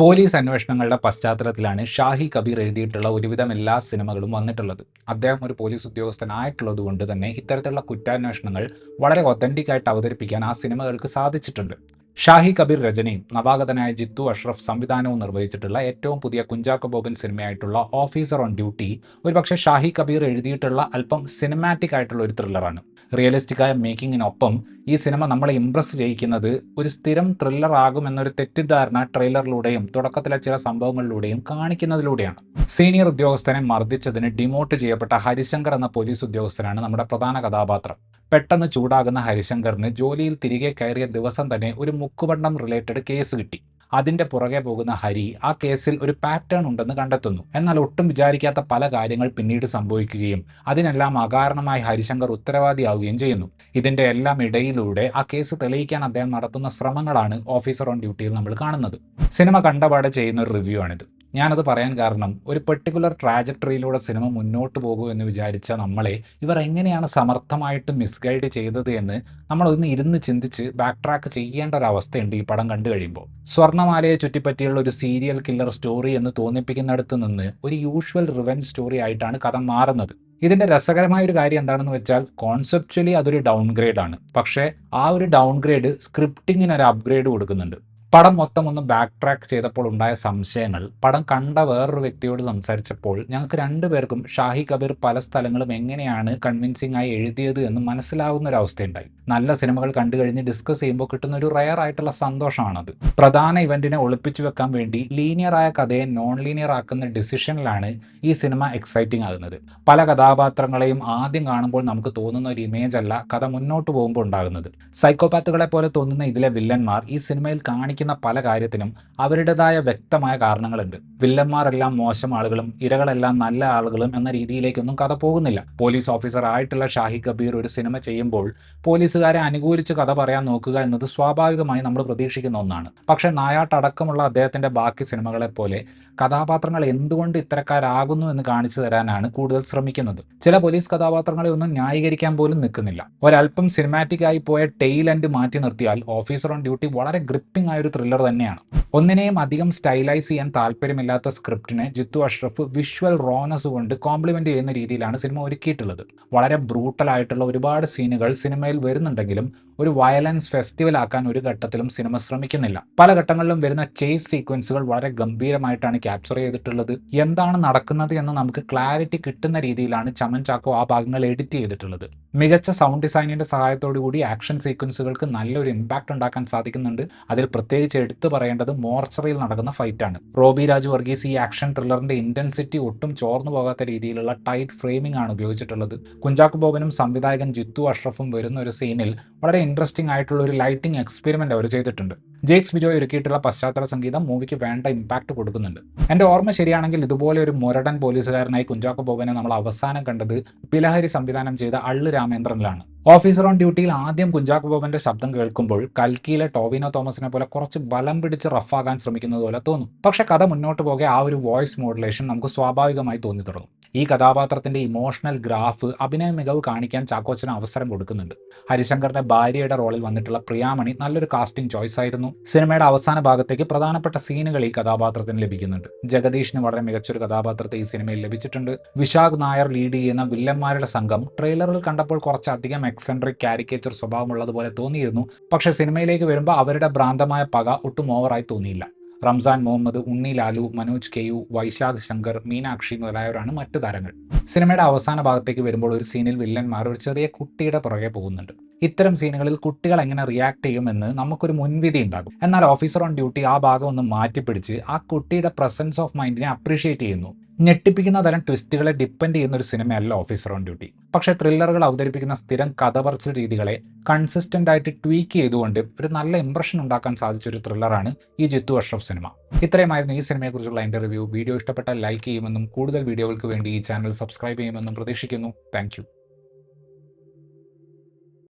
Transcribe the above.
Police അന്വേഷണങ്ങളുടെ പശ്ചാത്തലത്തിലാണ് ഷാഹി കബീർ എഴുതിയിട്ടുള്ള ഒരുവിധം എല്ലാ സിനിമകളും വന്നിട്ടുള്ളത്. അദ്ദേഹം ഒരു പോലീസ് ഉദ്യോഗസ്ഥനായിട്ടുള്ളത് കൊണ്ട് തന്നെ ഇത്തരത്തിലുള്ള കുറ്റാന്വേഷണങ്ങൾ വളരെ ഒതന്റിക് ആയിട്ട് അവതരിപ്പിക്കാൻ ആ സിനിമകൾക്ക് സാധിച്ചിട്ടുണ്ട്. ഷാഹി കബീർ രചനയും നവാഗതനായ ജിത്തു അഷ്റഫ് സംവിധാനവും നിർവഹിച്ചിട്ടുള്ള ഏറ്റവും പുതിയ കുഞ്ചാക്കോ ബോബൻ സിനിമയായിട്ടുള്ള ഓഫീസർ ഓൺ ഡ്യൂട്ടി ഒരുപക്ഷെ ഷാഹി കബീർ എഴുതിയിട്ടുള്ള അല്പം സിനിമാറ്റിക് ആയിട്ടുള്ള ഒരു ത്രില്ലറാണ്. റിയലിസ്റ്റിക്കായ മേക്കിങ്ങിനൊപ്പം ഈ സിനിമ നമ്മളെ ഇംപ്രസ് ചെയ്യിക്കുന്നത് ഒരു സ്ഥിരം ത്രില്ലർ ആകുമെന്നൊരു തെറ്റിദ്ധാരണ ട്രെയിലറിലൂടെയും തുടക്കത്തിലെ ചില സംഭവങ്ങളിലൂടെയും കാണിക്കുന്നതിലൂടെയാണ്. സീനിയർ ഉദ്യോഗസ്ഥനെ മർദ്ദിച്ചതിന് ഡിമോട്ട് ചെയ്യപ്പെട്ട ഹരിശങ്കർ എന്ന പോലീസ് ഉദ്യോഗസ്ഥനാണ് നമ്മുടെ പ്രധാന കഥാപാത്രം. പെട്ടെന്ന് ചൂടാകുന്ന ഹരിശങ്കറിന് ജോലിയിൽ തിരികെ കയറിയ ദിവസം തന്നെ ഒരു മുക്കുപണ്ടം റിലേറ്റഡ് കേസ് കിട്ടി. അതിന്റെ പുറകെ പോകുന്ന ഹരി ആ കേസിൽ ഒരു പാറ്റേൺ ഉണ്ടെന്ന് കണ്ടെത്തുന്നു. എന്നാൽ ഒട്ടും വിചാരിക്കാത്ത പല കാര്യങ്ങൾ പിന്നീട് സംഭവിക്കുകയും അതിനെല്ലാം അകാരണമായി ഹരിശങ്കർ ഉത്തരവാദിയാവുകയും ചെയ്യുന്നു. ഇതിന്റെ എല്ലാം ഇടയിലൂടെ ആ കേസ് തെളിയിക്കാൻ അദ്ദേഹം നടത്തുന്ന ശ്രമങ്ങളാണ് ഓഫീസർ ഓൺ ഡ്യൂട്ടിയിൽ നമ്മൾ കാണുന്നത്. സിനിമ കണ്ടപാടെ ചെയ്യുന്ന ഒരു റിവ്യൂ ആണിത്. ഞാനത് പറയാൻ കാരണം ഒരു പെർട്ടിക്കുലർ ട്രാജക്ടറിയിലൂടെ സിനിമ മുന്നോട്ട് പോകൂ എന്ന് വിചാരിച്ച നമ്മളെ ഇവർ എങ്ങനെയാണ് സമർത്ഥമായിട്ട് മിസ്ഗൈഡ് ചെയ്തത് എന്ന് നമ്മളൊന്ന് ഇരുന്ന് ചിന്തിച്ച് ബാക്ക് ട്രാക്ക് ചെയ്യേണ്ട ഒരു അവസ്ഥയുണ്ട് ഈ പടം കണ്ടു കഴിയുമ്പോൾ. സ്വർണ്ണമാലയെ ചുറ്റിപ്പറ്റിയുള്ള ഒരു സീരിയൽ കില്ലർ സ്റ്റോറി എന്ന് തോന്നിപ്പിക്കുന്നിടത്ത് നിന്ന് ഒരു യൂഷ്വൽ റിവെഞ്ച് സ്റ്റോറി ആയിട്ടാണ് കഥ മാറുന്നത്. ഇതിന്റെ രസകരമായ ഒരു കാര്യം എന്താണെന്ന് വെച്ചാൽ കോൺസെപ്ച്വലി അതൊരു ഡൗൺഗ്രേഡ് ആണ്. പക്ഷേ ആ ഒരു ഡൗൺഗ്രേഡ് സ്ക്രിപ്റ്റിങ്ങിന് ഒരു അപ്ഗ്രേഡ് കൊടുക്കുന്നുണ്ട്. പടം മൊത്തം ഒന്ന് ബാക്ക് ട്രാക്ക് ചെയ്തപ്പോൾ ഉണ്ടായ സംശയങ്ങൾ പടം കണ്ട വേറൊരു വ്യക്തിയോട് സംസാരിച്ചപ്പോൾ ഞങ്ങൾക്ക് രണ്ടുപേർക്കും ഷാഹി കബീർ പല സ്ഥലങ്ങളും എങ്ങനെയാണ് കൺവിൻസിംഗ് ആയി എഴുതിയത് എന്ന് മനസ്സിലാവുന്ന ഒരു അവസ്ഥയുണ്ടായി. നല്ല സിനിമകൾ കണ്ടു കഴിഞ്ഞ് ഡിസ്കസ് ചെയ്യുമ്പോൾ കിട്ടുന്ന ഒരു റയർ ആയിട്ടുള്ള സന്തോഷമാണത്. പ്രധാന ഇവന്റിനെ ഒളിപ്പിച്ചു വെക്കാൻ വേണ്ടി ലീനിയർ ആയ കഥയെ നോൺ ലീനിയർ ആക്കുന്ന ഡിസിഷനിലാണ് ഈ സിനിമ എക്സൈറ്റിംഗ് ആകുന്നത്. പല കഥാപാത്രങ്ങളെയും ആദ്യം കാണുമ്പോൾ നമുക്ക് തോന്നുന്ന ഒരു ഇമേജ് അല്ല കഥ മുന്നോട്ട് പോകുമ്പോൾ ഉണ്ടാകുന്നത്. സൈക്കോപാത്തുകളെ പോലെ തോന്നുന്ന ഇതിലെ വില്ലന്മാർ ഈ സിനിമയിൽ കാണിക്കുന്ന പല കാര്യത്തിനും അവരുടേതായ വ്യക്തമായ കാരണങ്ങളുണ്ട്. വില്ലന്മാരെല്ലാം മോശം ആളുകളും ഇരകളെല്ലാം നല്ല ആളുകളും എന്ന രീതിയിലേക്കൊന്നും കഥ പോകുന്നില്ല. പോലീസ് ഓഫീസർ ആയിട്ടുള്ള ഷാഹി കബീർ ഒരു സിനിമ ചെയ്യുമ്പോൾ പോലീസുകാരെ അനുകൂലിച്ച് കഥ പറയാൻ നോക്കുക എന്നത് സ്വാഭാവികമായി നമ്മൾ പ്രതീക്ഷിക്കുന്ന ഒന്നാണ്. പക്ഷെ നായാട്ടടക്കമുള്ള അദ്ദേഹത്തിന്റെ ബാക്കി സിനിമകളെ പോലെ കഥാപാത്രങ്ങൾ എന്തുകൊണ്ട് ഇത്തരക്കാരാകുന്നു എന്ന് കാണിച്ചു തരാനാണ് കൂടുതൽ ശ്രമിക്കുന്നത്. ചില പോലീസ് കഥാപാത്രങ്ങളെ ഒന്നും ന്യായീകരിക്കാൻ പോലും നിൽക്കുന്നില്ല. ഒരല്പം സിനിമാറ്റിക് ആയി പോയ ടെയിൽ എൻഡ് മാറ്റി നിർത്തിയാൽ ഓഫീസർ ഓൺ ഡ്യൂട്ടി വളരെ ഗ്രിപ്പിംഗ് ആയ ഒരു ത്രില്ലർ തന്നെയാണ്. ഒന്നിനെയും അധികം സ്റ്റൈലൈസ് ചെയ്യാൻ താല്പര്യമില്ലാത്ത സ്ക്രിപ്റ്റിനെ ജിത്തു അഷ്റഫ് വിഷ്വൽ റോനസ് കൊണ്ട് കോംപ്ലിമെന്റ് ചെയ്യുന്ന രീതിയിലാണ് സിനിമ ഒരുക്കിയിട്ടുള്ളത്. വളരെ ബ്രൂട്ടൽ ആയിട്ടുള്ള ഒരുപാട് സീനുകൾ സിനിമയിൽ വരുന്നുണ്ടെങ്കിലും ഒരു വയലൻസ് ഫെസ്റ്റിവൽ ആക്കാൻ ഒരു ഘട്ടത്തിലും സിനിമ ശ്രമിക്കുന്നില്ല. പല ഘട്ടങ്ങളിലും വരുന്ന ചേസ് സീക്വൻസുകൾ വളരെ ഗംഭീരമായിട്ടാണ് ക്യാപ്ചർ ചെയ്തിട്ടുള്ളത്. എന്താണ് നടക്കുന്നത് എന്ന് നമുക്ക് ക്ലാരിറ്റി കിട്ടുന്ന രീതിയിലാണ് ചമൻ ചാക്കോ ആ ഭാഗങ്ങൾ എഡിറ്റ് ചെയ്തിട്ടുള്ളത്. മികച്ച സൗണ്ട് ഡിസൈനിന്റെ സഹായത്തോടു കൂടി ആക്ഷൻ സീക്വൻസുകൾക്ക് നല്ലൊരു ഇമ്പാക്ട് ഉണ്ടാക്കാൻ സാധിക്കുന്നുണ്ട്. അതിൽ പ്രത്യേകിച്ച് എടുത്തു പറയേണ്ടത് മോർച്ചറിയിൽ നടക്കുന്ന ഫൈറ്റാണ്. റോബി രാജ് വർഗീസ് ഈ ആക്ഷൻ ത്രില്ലറിന്റെ ഇന്റൻസിറ്റി ഒട്ടും ചോർന്നു പോകാത്ത രീതിയിലുള്ള ടൈറ്റ് ഫ്രെയിമിംഗ് ആണ് ഉപയോഗിച്ചിട്ടുള്ളത്. കുഞ്ചാക്കോ ബോബനും സംവിധായകൻ ജിത്തു അഷ്റഫും വരുന്ന ഒരു സീനിൽ വളരെ ഇൻട്രസ്റ്റിംഗ് ആയിട്ടുള്ള ഒരു ലൈറ്റിംഗ് എക്സ്പെരിമെന്റ് അവർ ചെയ്തിട്ടുണ്ട്. ജേക്സ് ബിജോയ് ഒരുക്കിയിട്ടുള്ള പശ്ചാത്തല സംഗീതം മൂവിക്ക് വേണ്ട ഇമ്പാക്ട് കൊടുക്കുന്നുണ്ട്. എന്റെ ഓർമ്മ ശരിയാണെങ്കിൽ ഇതുപോലെ ഒരു മുരടൻ പോലീസുകാരനായി കുഞ്ചാക്കോ ബോബനെ നമ്മൾ അവസാനം കണ്ടത് ബിലഹരി സംവിധാനം ചെയ്ത അള്ളു രാമേന്ദ്രനിലാണ്. ഓഫീസർ ഓൺ ഡ്യൂട്ടിയിൽ ആദ്യം കുഞ്ചാക്കോ ബോബന്റെ ശബ്ദം കേൾക്കുമ്പോൾ കൽക്കിയിലെ ടോവിനോ തോമസിനെ പോലെ കുറച്ച് ബലം പിടിച്ച് റഫാകാൻ ശ്രമിക്കുന്നത് പോലെ തോന്നും. പക്ഷെ കഥ മുന്നോട്ട് പോകെ ആ ഒരു വോയിസ് മോഡുലേഷൻ നമുക്ക് സ്വാഭാവികമായി തോന്നി തുടങ്ങും. ഈ കഥാപാത്രത്തിന്റെ ഇമോഷണൽ ഗ്രാഫ് അഭിനയ മികവ് കാണിക്കാൻ ചാക്കോച്ചന് അവസരം കൊടുക്കുന്നുണ്ട്. ഹരിശങ്കറിന്റെ ഭാര്യയുടെ റോളിൽ വന്നിട്ടുള്ള പ്രിയാമണി നല്ലൊരു കാസ്റ്റിംഗ് ചോയ്സ് ആയിരുന്നു. സിനിമയുടെ അവസാന ഭാഗത്തേക്ക് പ്രധാനപ്പെട്ട സീനുകൾ ഈ കഥാപാത്രത്തിന് ലഭിക്കുന്നുണ്ട്. ജഗദീഷിന് വളരെ മികച്ചൊരു കഥാപാത്രത്തെ ഈ സിനിമയിൽ ലഭിച്ചിട്ടുണ്ട്. വിശാഖ് നായർ ലീഡ് ചെയ്യുന്ന വില്ലന്മാരുടെ സംഘം ട്രെയിലറിൽ കണ്ടപ്പോൾ കുറച്ചധികം എക്സെൻട്രിക് കാരിക്കേച്ചർ സ്വഭാവമുള്ളതുപോലെ തോന്നിയിരുന്നു. പക്ഷെ സിനിമയിലേക്ക് വരുമ്പോൾ അവരുടെ ഭ്രാന്തമായ പക ഒട്ടും ഓവറായി തോന്നിയില്ല. റംസാൻ മുഹമ്മദ്, ഉണ്ണി ലാലു, മനോജ് കെയു, വൈശാഖ് ശങ്കർ, മീനാക്ഷി മുതലായവരാണ് മറ്റു താരങ്ങൾ. സിനിമയുടെ അവസാന ഭാഗത്തേക്ക് വരുമ്പോൾ ഒരു സീനിൽ വില്ലന്മാർ ഒരു ചെറിയ കുട്ടിയുടെ പുറകെ പോകുന്നുണ്ട്. ഇത്തരം സീനുകളിൽ കുട്ടികൾ എങ്ങനെ റിയാക്ട് ചെയ്യുമെന്ന് നമുക്കൊരു മുൻവിധി ഉണ്ടാകും. എന്നാൽ ഓഫീസർ ഓൺ ഡ്യൂട്ടി ആ ഭാഗം ഒന്ന് മാറ്റിപ്പിടിച്ച് ആ കുട്ടിയുടെ പ്രസൻസ് ഓഫ് മൈൻഡിനെ അപ്രീഷിയേറ്റ് ചെയ്യുന്നു. ഞെട്ടിപ്പിക്കുന്ന തരം ട്വിസ്റ്റുകളെ ഡിപ്പെൻഡ് ചെയ്യുന്ന ഒരു സിനിമയല്ല ഓഫീസർ ഓൺ ഡ്യൂട്ടി. പക്ഷേ ത്രില്ലറുകൾ അവതരിപ്പിക്കുന്ന സ്ഥിരം കഥ പറച്ചിൽ രീതികളെ കൺസിസ്റ്റന്റ് ആയിട്ട് ട്വീക്ക് ചെയ്തുകൊണ്ട് ഒരു നല്ല ഇംപ്രഷൻ ഉണ്ടാക്കാൻ സാധിച്ചൊരു ത്രില്ലറാണ് ഈ ജിത്തു അഷ്റഫ് സിനിമ. ഇത്രയുമായിരുന്നു ഈ സിനിമയെക്കുറിച്ചുള്ള എൻ്റെ റിവ്യൂ. വീഡിയോ ഇഷ്ടപ്പെട്ടാൽ ലൈക്ക് ചെയ്യുമെന്നും കൂടുതൽ വീഡിയോകൾക്ക് വേണ്ടി ഈ ചാനൽ സബ്സ്ക്രൈബ് ചെയ്യുമെന്നും പ്രതീക്ഷിക്കുന്നു. താങ്ക്